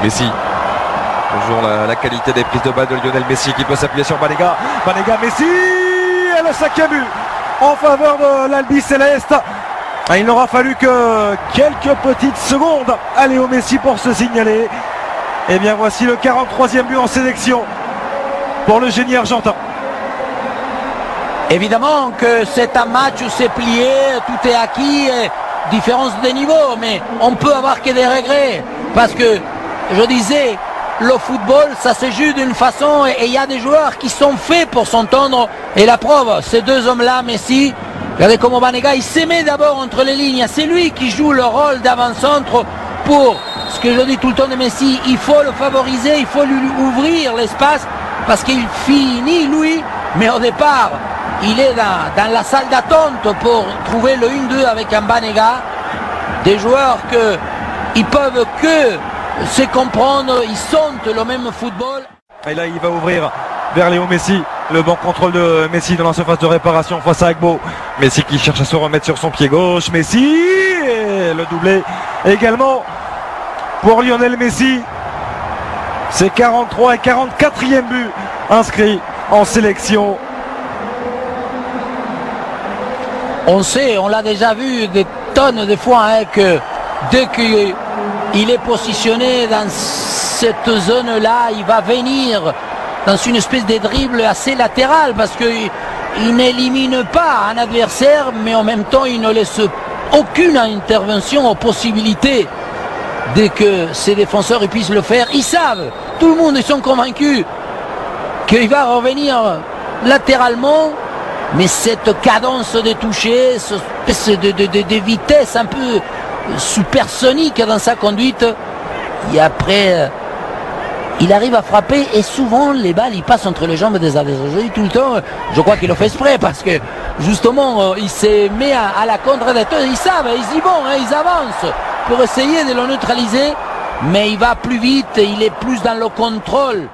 Messi. Toujours la qualité des prises de balle de Lionel Messi qui peut s'appuyer sur Banega. Banega, Messi, et le 5e but en faveur de l'Albi Céleste. Il n'aura fallu que quelques petites secondes à Léo Messi pour se signaler. Et bien voici le 43e but en sélection pour le génie argentin. Évidemment que c'est un match où c'est plié, tout est acquis, différence de niveau, mais on peut avoir que des regrets. Parce que, je disais, le football, ça se joue d'une façon et il y a des joueurs qui sont faits pour s'entendre. Et la preuve, ces deux hommes-là, Messi, regardez comment Banega, il se met d'abord entre les lignes. C'est lui qui joue le rôle d'avant-centre pour ce que je dis tout le temps de Messi. Il faut le favoriser, il faut lui ouvrir l'espace parce qu'il finit, lui, mais au départ, il est dans la salle d'attente pour trouver le 1-2 avec un Banega. Des joueurs qui peuvent que se comprendre, ils sentent le même football. Et là, il va ouvrir vers Léo Messi. Le bon contrôle de Messi dans la surface de réparation face à Agbo. Messi qui cherche à se remettre sur son pied gauche. Messi, et le doublé également pour Lionel Messi. C'est 43 et 44e but inscrit en sélection. On sait, on l'a déjà vu des tonnes de fois, que dès qu'il est positionné dans cette zone-là, il va venir dans une espèce de dribble assez latéral parce qu'il n'élimine pas un adversaire, mais en même temps, il ne laisse aucune intervention aux possibilités. Dès que ses défenseurs puissent le faire, ils savent, tout le monde, ils sont convaincus qu'il va revenir latéralement. Mais cette cadence de toucher, cette espèce de vitesse un peu supersonique dans sa conduite, et après, il arrive à frapper et souvent les balles ils passent entre les jambes des adversaires. Je dis tout le temps, je crois qu'il le fait exprès parce que justement il se met à la contre des deux. Ils savent, ils y vont, ils avancent pour essayer de le neutraliser, mais il va plus vite, il est plus dans le contrôle.